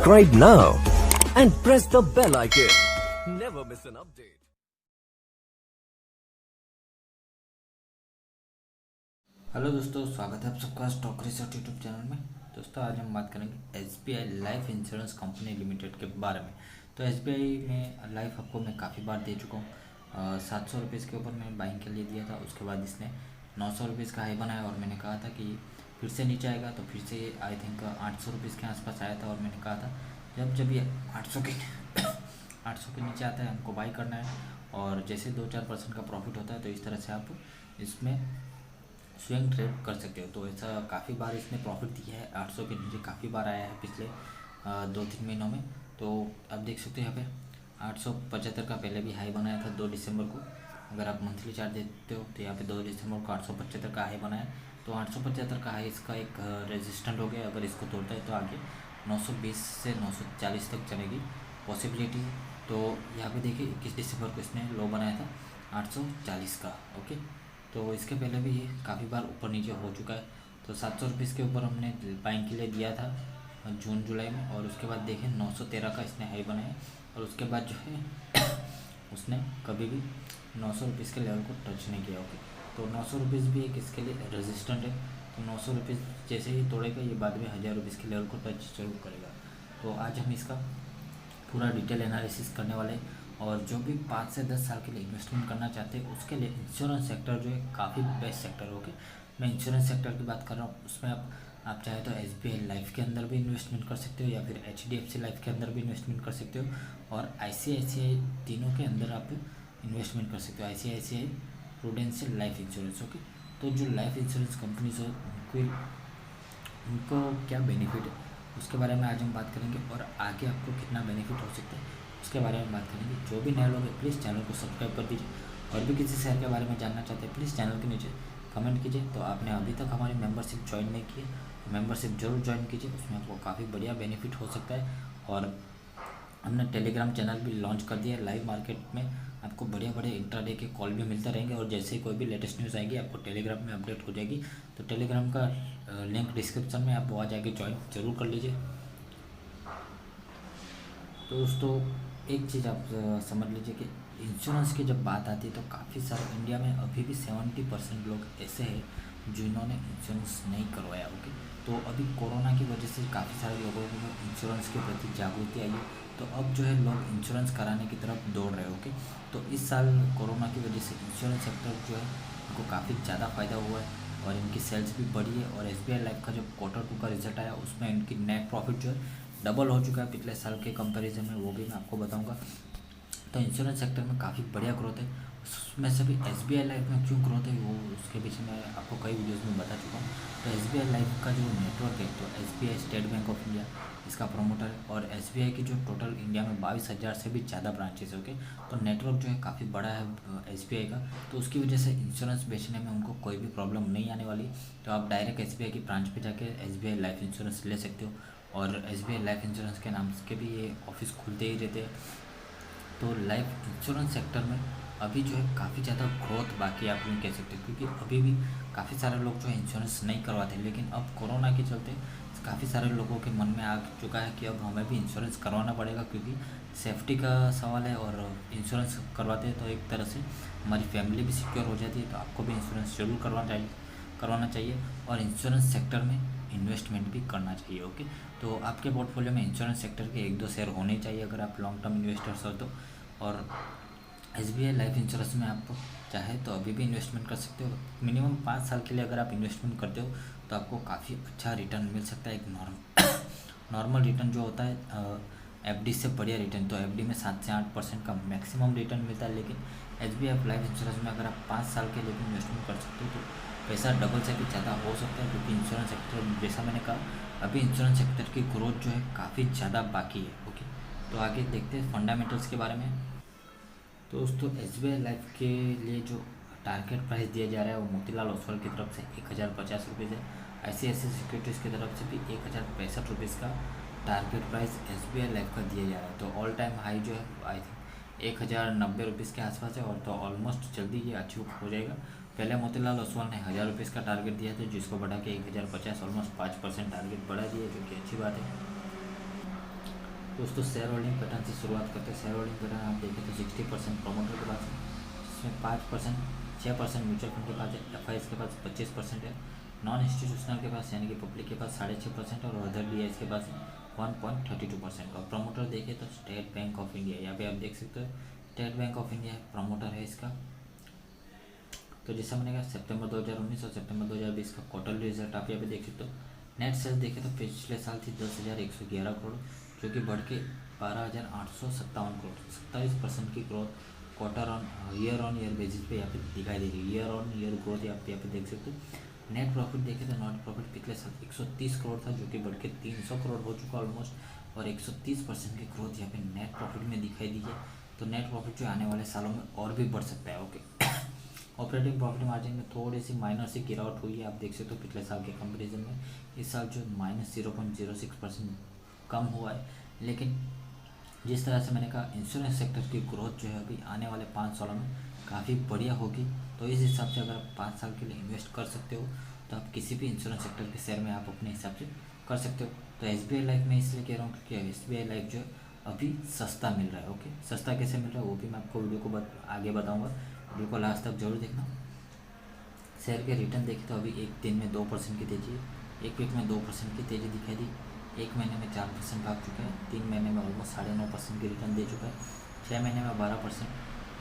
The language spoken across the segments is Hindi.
Subscribe now and press the bell icon. Never miss an update. Hello दोस्तों, स्वागत है आप सबका स्टॉक रिसर्च यूट्यूब चैनल में। दोस्तों आज हम बात करेंगे SBI life insurance company limited के बारे में। तो एसबीआई में लाइफ आपको मैं काफ़ी बार दे चुका हूँ। 700 रुपीज़ के ऊपर मैं बाइंग के लिए दिया था। उसके बाद इसने 900 रुपीज़ का हाई बनाया और मैंने कहा था कि फिर से नीचे आएगा, तो फिर से आई थिंक 800 रुपीज़ के आसपास आया था। और मैंने कहा था जब ये 800 के नीचे आता है हमको बाई करना है, और जैसे 2-4% का प्रॉफिट होता है तो इस तरह से आप इसमें स्विंग ट्रेड कर सकते हो। तो ऐसा काफ़ी बार इसने प्रॉफिट दिया है। 800 के नीचे काफ़ी बार आया है पिछले 2-3 महीनों में। तो आप देख सकते हो यहाँ पे 875 का पहले भी हाई बनाया था 2 दिसंबर को। अगर आप मंथली चार्ट देखते हो तो यहाँ पे 2 दिसंबर को 875 का हाई बनाया। तो 875 का हाई इसका एक रेजिस्टेंट हो गया। अगर इसको तोड़ता है तो आगे 920 से 940 तक चलेगी पॉसिबिलिटी। तो यहाँ पे देखिए 21 दिसंबर को इसने लो बनाया था 840 का। ओके, तो इसके पहले भी ये काफ़ी बार ऊपर नीचे हो चुका है। तो 700 रुपीज़ के ऊपर हमने बाइंग के लिए दिया था जून जुलाई में, और उसके बाद देखें 913 का इसने हाई बनाया। और उसके बाद जो है उसने कभी भी 900 रुपीज़ के लेवल को टच नहीं किया। ओके, तो 900 रुपीज़ भी एक इसके लिए रेजिस्टेंट है। तो 900 रुपीज़ जैसे ही तोड़ेगा ये बाद में 1000 रुपीज़ के लेवल को टच जरूर करेगा। तो आज हम इसका पूरा डिटेल एनालिसिस करने वाले हैं। और जो भी 5 से 10 साल के लिए इन्वेस्टमेंट करना चाहते हैं उसके लिए इंश्योरेंस सेक्टर जो है काफ़ी बेस्ट सेक्टर है। ओके, मैं इंश्योरेंस सेक्टर की बात कर रहा हूँ। उसमें आप चाहे तो एसबीआई लाइफ के अंदर भी इन्वेस्टमेंट कर सकते हो, या फिर एचडीएफसी लाइफ के अंदर भी इन्वेस्टमेंट कर सकते हो, और आईसीआईसीआई तीनों के अंदर आप इन्वेस्टमेंट कर सकते हो। ICICI prudential life insurance. Okay, तो जो लाइफ इंश्योरेंस कंपनीज हो उनको क्या बेनिफिट है उसके बारे में आज हम बात करेंगे, और आगे आपको कितना बेनिफिट हो सकता है उसके बारे में बात करेंगे। जो भी नए लोग हैं प्लीज़ चैनल को सब्सक्राइब कर दीजिए, और भी किसी शेयर के बारे में जानना चाहते हैं प्लीज़ चैनल के नीचे कमेंट कीजिए। तो आपने अभी तक हमारी मेंबरशिप ज्वाइन नहीं की है, मेंबरशिप जरूर ज्वाइन कीजिए, उसमें आपको काफ़ी बढ़िया बेनिफिट हो सकता है। और हमने टेलीग्राम चैनल भी लॉन्च कर दिया है। लाइव मार्केट में आपको बढ़िया बढ़िया इंट्राडे के कॉल भी मिलते रहेंगे, और जैसे ही कोई भी लेटेस्ट न्यूज़ आएगी आपको टेलीग्राम में अपडेट हो जाएगी। तो टेलीग्राम का लिंक डिस्क्रिप्शन में आप वहाँ जाके ज्वाइन जरूर कर लीजिए। तो दोस्तों एक चीज़ आप समझ लीजिए कि इंश्योरेंस की जब बात आती है तो काफ़ी सारे इंडिया में अभी भी 70% लोग ऐसे हैं जिन्होंने इंश्योरेंस नहीं करवाया। ओके, तो अभी कोरोना की वजह से काफ़ी सारे लोगों को इंश्योरेंस के प्रति जागृति आई है। तो अब जो है लोग इंश्योरेंस कराने की तरफ दौड़ रहे हैं। ओके, तो इस साल कोरोना की वजह से इंश्योरेंस सेक्टर जो है उनको काफ़ी ज़्यादा फ़ायदा हुआ है, और इनकी सेल्स भी बढ़ी है। और एसबीआई लाइफ का जो Q2 का रिजल्ट आया उसमें इनकी नेट प्रॉफिट जो है डबल हो चुका है पिछले साल के कंपैरिजन में, वो भी मैं आपको बताऊंगा। तो इंश्योरेंस सेक्टर में काफ़ी बढ़िया ग्रोथ है। उसमें से भी एसबीआई लाइफ में क्यों ग्रोथ है वो उसके पीछे मैं आपको कई वीडियोस में बता चुका हूँ। तो एसबीआई लाइफ का जो नेटवर्क है, तो SBI state bank of India इसका प्रमोटर है, और एसबीआई की जो टोटल इंडिया में 22,000 से भी ज़्यादा ब्रांचेस है। ओके, तो नेटवर्क जो है काफ़ी बड़ा है एसबीआई का। तो उसकी वजह से इंश्योरेंस बेचने में उनको कोई भी प्रॉब्लम नहीं आने वाली। तो आप डायरेक्ट एसबीआई की ब्रांच पे जाके एसबीआई लाइफ इंश्योरेंस ले सकते हो, और एसबीआई लाइफ इंश्योरेंस के नाम के भी ये ऑफिस खुलते ही रहते हैं। तो लाइफ इंश्योरेंस सेक्टर में अभी जो है काफ़ी ज़्यादा ग्रोथ बाकी आप नहीं कह सकते, क्योंकि अभी भी काफ़ी सारे लोग जो है इंश्योरेंस नहीं करवाते। लेकिन अब कोरोना के चलते काफ़ी सारे लोगों के मन में आ चुका है कि अब हमें भी इंश्योरेंस करवाना पड़ेगा, क्योंकि सेफ्टी का सवाल है। और इंश्योरेंस करवाते हैं तो एक तरह से हमारी फैमिली भी सिक्योर हो जाती है। तो आपको भी इंश्योरेंस जरूर करवाना चाहिए, और इंश्योरेंस सेक्टर में इन्वेस्टमेंट भी करना चाहिए। ओके, तो आपके पोर्टफोलियो में इंश्योरेंस सेक्टर के 1-2 शेयर होने चाहिए अगर आप लॉन्ग टर्म इन्वेस्टर्स हो तो। और एसबीआई लाइफ इंश्योरेंस में आप चाहे तो अभी भी इन्वेस्टमेंट कर सकते हो। मिनिमम 5 साल के लिए अगर आप इन्वेस्टमेंट करते हो तो आपको काफ़ी अच्छा रिटर्न मिल सकता है। एक नॉर्मल रिटर्न जो होता है एफडी से बढ़िया रिटर्न। तो एफडी में 7 से 8% का मैक्सिमम रिटर्न मिलता है, लेकिन एसबीआई लाइफ इंश्योरेंस में अगर आप 5 साल के लिए भी इन्वेस्टमेंट कर सकते हो तो पैसा डबल से भी ज़्यादा हो सकता है। क्योंकि इंश्योरेंस सेक्टर जैसा मैंने कहा अभी इंश्योरेंस सेक्टर की ग्रोथ जो है काफ़ी ज़्यादा बाकी है। ओके, तो आगे देखते हैं फंडामेंटल्स के बारे में। तो दोस्तों एसबीआई लाइफ के लिए जो टारगेट प्राइस दिया जा रहा है वो मोतीलाल ओसवाल की तरफ से 1050 रुपीज़ है। आईसीआईसीआई सिक्योरिटीज़ की तरफ से भी 1065 रुपीज़ का टारगेट प्राइस एसबीआई लाइफ का दिया जा रहा है। तो ऑल टाइम हाई जो है आई थिंक 1090 रुपीज़ के आसपास है, और तो ऑलमोस्ट जल्दी ये अचीव हो जाएगा। पहले मोतीलाल ओसवाल ने 1000 रुपीज़ का टारगेट दिया था, जिसको बढ़ा के 1050 ऑलमोस्ट 5% टारगेट बढ़ा दिया, जो कि अच्छी बात है। दोस्तों शेयर होल्डिंग पैटर्न से शुरुआत करते हैं। शेयर होल्डिंग पैटर्न आप देखें तो 60% प्रमोटर के पास है, जिसमें 5% 6% म्यूचुअल फंड के पास है, एफ के पास 25% है, नॉन इंस्टीट्यूशनल के पास यानी कि पब्लिक के पास 6.5% और अदर डी के पास 1.32%। और प्रमोटर देखें तो स्टेट बैंक ऑफ इंडिया, यहाँ पे आप देख सकते हो state bank of India promoter है इसका। तो जैसा मैंने कहा सितंबर 2019 और सितंबर 2020 का क्वार्टरली रिजल्ट आप यहाँ पे देख सकते हो। नेट सेल्स देखें तो पिछले साल थी 10,111 करोड़, जो कि बढ़ के 12,857 करोड़, 27% की growth quarter on year basis पे यहाँ पे दिखाई दे रही है। ईयर ऑन ईयर ग्रोथ आप यहाँ पे देख सकते हो। नेट प्रॉफिट देखें तो नेट प्रॉफिट पिछले साल 130 करोड़ था, जो कि बढ़ के 300 करोड़ हो चुका ऑलमोस्ट, और 130% की ग्रोथ यहाँ पे नेट प्रॉफिट में दिखाई दी है। तो नेट प्रॉफिट जो आने वाले सालों में और भी बढ़ सकता है। ओके ऑपरेटिंग प्रॉफिट मार्जिन में थोड़ी सी माइनर सी गिरावट हुई है, आप देख सकते हो पिछले साल के कंपैरिजन में। इस साल जो -0.06% कम हुआ है, लेकिन जिस तरह से मैंने कहा इंश्योरेंस सेक्टर की ग्रोथ जो है अभी आने वाले 5 सालों में काफ़ी बढ़िया होगी। तो इस हिसाब से अगर आप 5 साल के लिए इन्वेस्ट कर सकते हो तो आप किसी भी इंश्योरेंस सेक्टर के शेयर में आप अपने हिसाब से कर सकते हो। तो SBI लाइफ में इसलिए कह रहा हूँ क्योंकि SBI लाइफ जो है अभी सस्ता मिल रहा है। ओके सस्ता कैसे मिल रहा है वो भी मैं आपको वीडियो को आगे बताऊँगा, वीडियो को लास्ट तक जरूर देखना। शेयर के रिटर्न देखें तो अभी एक दिन में 2% की तेज़ी, एक वीक में 2% की तेज़ी दिखाई दी, एक महीने में 4% भाग चुका है, 3 महीने में ऑलमोस्ट 9.5% की रिटर्न दे चुका है, 6 महीने में 12%,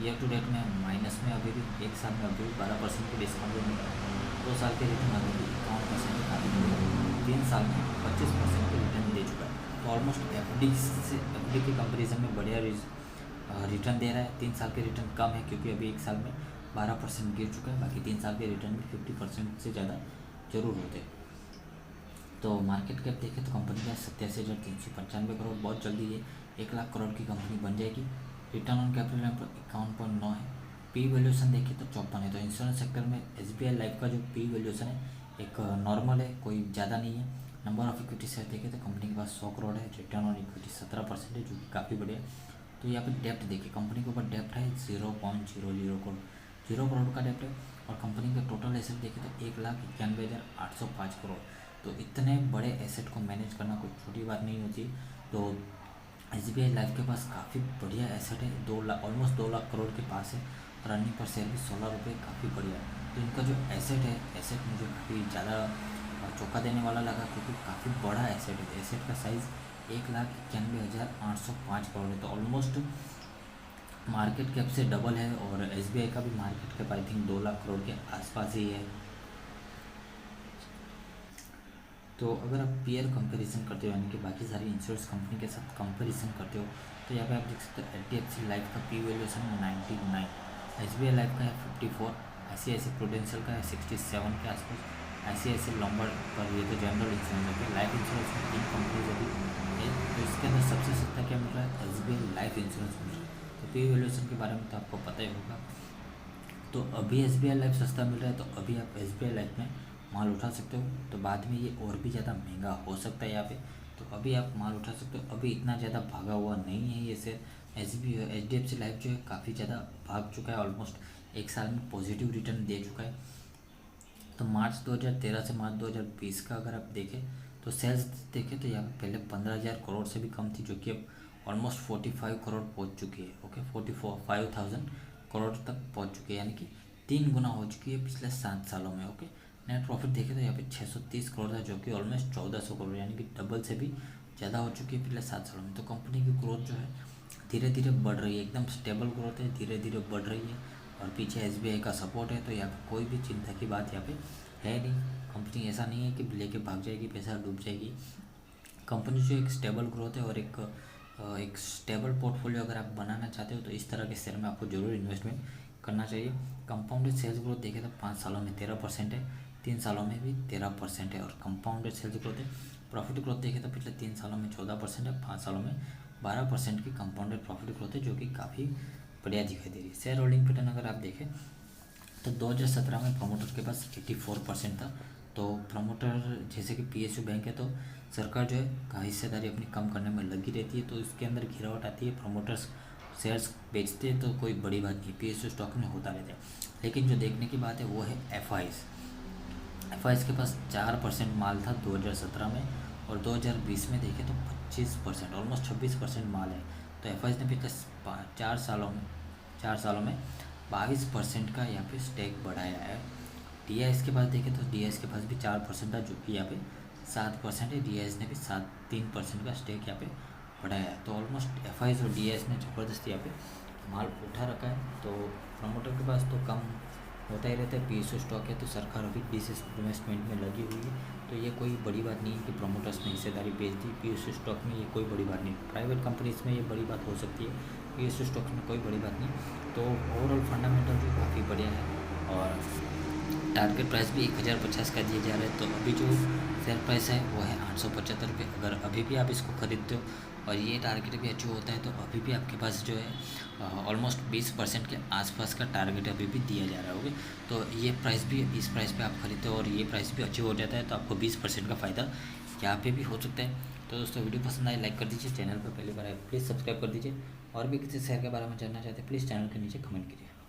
ईयर टू डेट में माइनस में अभी भी, एक साल में अभी भी 12% की डिस्काउंट देने का, 2 साल के रिटर्न अभी भी 51% की काफ़ी बढ़िया, 3 साल में 25% की रिटर्न दे चुका है। तो ऑलमोस्ट एफ डी के कंपेरिजन में बढ़िया रिटर्न दे रहा है। 3 साल के रिटर्न कम है क्योंकि अभी एक साल में 12% गिर चुका है, बाकी 3 साल के रिटर्न भी 50% से ज़्यादा जरूर होते हैं। तो मार्केट कैप देखें तो कंपनी का 87,395 करोड़, बहुत जल्दी ये 1 लाख करोड़ की कंपनी बन जाएगी। रिटर्न ऑन कैपिटल एम्प्लॉयड 51.9 है। पी वैल्यूएशन देखें तो 54 है। तो इंश्योरेंस सेक्टर में SBI लाइफ का जो पी वैल्यूएशन है एक नॉर्मल है, कोई ज़्यादा नहीं है। नंबर ऑफ इक्विटी शेयर देखें तो कंपनी के पास 100 करोड़ है। रिटर्न ऑन इक्विटी 17% है, जो कि काफ़ी बढ़िया। तो यहाँ पे डेप्ट देखिए, कंपनी के ऊपर डेप्ट है 0.00 करोड़, 0 करोड़ का डेप्ट है। और कंपनी का टोटल एसेट देखें तो 1,91,805 करोड़। तो इतने बड़े एसेट को मैनेज करना कोई छोटी बात नहीं होती। तो SBI लाइफ के पास काफ़ी बढ़िया एसेट है, 2 लाख ऑलमोस्ट 2 लाख करोड़ के पास है, और अर्निंग पर शेयर भी 16 रुपये, काफ़ी बढ़िया है। तो इनका जो एसेट है, एसेट मुझे काफ़ी ज़्यादा चौंका देने वाला लगा, क्योंकि काफ़ी बड़ा एसेट है। एसेट का साइज़ 1,91,805 करोड़ है, तो ऑलमोस्ट मार्केट कैप से डबल है। और SBI का भी market cap I think 2 lakh crore के आसपास ही है। तो अगर आप पीयर कंपैरिजन करते हो, यानी कि बाकी सारी इंश्योरेंस कंपनी के साथ कंपैरिजन करते हो, तो यहाँ पे आप देख सकते हो HDFC लाइफ का पी वैल्यूएशन 99, SBI लाइफ का है 54, ICICI प्रूडेंशियल का है 67 के आसपास, ICICI लॉम्बार्ड पर, ये तो जनरल इंश्योरेंस है। लाइफ इंश्योरेंस में 3 कंपनीज अभी है, तो इसके अंदर सबसे सस्ता क्या मिल रहा है, SBI लाइफ इंश्योरेंस मिल रहा है। तो पी वैल्यूएशन के बारे में तो आपको पता ही होगा। तो अभी SBI लाइफ सस्ता मिल रहा है, तो अभी आप SBI लाइफ में माल उठा सकते हो। तो बाद में ये और भी ज़्यादा महंगा हो सकता है यहाँ पे, तो अभी आप माल उठा सकते हो। अभी इतना ज़्यादा भागा हुआ नहीं है ये शेयर। HDFC लाइफ जो है काफ़ी ज़्यादा भाग चुका है, ऑलमोस्ट एक साल में पॉजिटिव रिटर्न दे चुका है। तो मार्च 2013 से मार्च 2020 का अगर आप देखें तो सेल्स देखें तो यहाँ पे पहले 15,000 करोड़ से भी कम थी, जो कि अब ऑलमोस्ट 45 करोड़ पहुँच चुकी है। ओके 45,000 करोड़ तक पहुँच चुकी है, यानी कि 3 गुना हो चुकी है पिछले 7 सालों में। ओके नेट प्रॉफिट देखें तो यहाँ पे 630 करोड़ था, जो कि ऑलमोस्ट 1400 करोड़, यानी कि डबल से भी ज़्यादा हो चुकी है पिछले 7 सालों में। तो कंपनी की ग्रोथ जो है धीरे धीरे बढ़ रही है, एकदम स्टेबल ग्रोथ है, धीरे धीरे बढ़ रही है। और पीछे SBI का सपोर्ट है, तो यहाँ पे कोई भी चिंता की बात यहाँ पे है नहीं। कंपनी ऐसा नहीं है कि लेके भाग जाएगी, पैसा डूब जाएगी। कंपनी जो एक स्टेबल ग्रोथ है, और एक स्टेबल पोर्टफोलियो अगर आप बनाना चाहते हो तो इस तरह के शेयर में आपको जरूर इन्वेस्टमेंट करना चाहिए। कंपाउंडेड सेल्स ग्रोथ देखें तो 5 सालों में 13% है, 3 सालों में भी 13% है। और कंपाउंडेड सेल्स ग्रोथ है। प्रॉफिट ग्रोथ देखें तो पिछले 3 सालों में 14% है, 5 सालों में 12% की कंपाउंडेड प्रॉफिट ग्रोथ है, जो कि काफ़ी बढ़िया दिखाई दे रही है। शेयर होल्डिंग पैटर्न अगर आप देखें तो 2017 में प्रमोटर के पास 84% था। तो प्रमोटर जैसे कि PSU बैंक है, तो सरकार जो है का हिस्सेदारी अपनी कम करने में लगी रहती है, तो इसके अंदर गिरावट आती है। प्रमोटर्स शेयर्स बेचते हैं तो कोई बड़ी बात नहीं, PSU स्टॉक में होता रहता है। लेकिन जो देखने की बात है वो है FIs के पास 4% माल था 2017 में, और 2020 में देखें तो 25%, ऑलमोस्ट 26% माल है। तो एफआईज ने पिछले 4 सालों में 22% का यहाँ पे स्टेक बढ़ाया है। डीआईएस के पास देखें तो डीआईएस के पास भी 4% था, जो कि यहाँ पे 7% है। डीआईएस ने भी 3% का स्टेक यहाँ पे बढ़ाया है। तो ऑलमोस्ट एफआईज और डीआईएस ने ज़बरदस्त यहाँ पे माल उठा रखा है। तो प्रमोटर के पास तो कम होता ही रहता है। पीएसयू स्टॉक है तो सरकार अभी डिसइन्वेस्टमेंट में लगी हुई है। तो ये कोई बड़ी बात नहीं है कि प्रमोटर्स ने हिस्सेदारी बेच दी पीएसयू स्टॉक में, ये कोई बड़ी बात नहीं। प्राइवेट कंपनीज में ये बड़ी बात हो सकती है, पीएसयू स्टॉक में कोई बड़ी बात नहीं। तो ओवरऑल फंडामेंटल भी काफ़ी बढ़िया है और टारगेट प्राइस भी 1050 का दिया जा रहा है। तो अभी जो शेयर प्राइस है वो है 875 रुपये। अगर अभी भी आप इसको खरीदते हो और ये टारगेट भी अचीव होता है तो अभी भी आपके पास जो है ऑलमोस्ट 20% के आसपास का टारगेट अभी भी दिया जा रहा होगा। तो ये प्राइस भी, इस प्राइस पे आप खरीदते हो और ये प्राइस भी अचीव हो जाता है तो आपको 20% का फ़ायदा यहाँ पे भी हो सकता है। तो दोस्तों वीडियो पसंद आए लाइक कर दीजिए, चैनल पर पहली बार आए प्लीज़ सब्सक्राइब कर दीजिए और भी किसी शेयर के बारे में जानना चाहते हैं प्लीज़ चैनल के नीचे कमेंट कीजिए।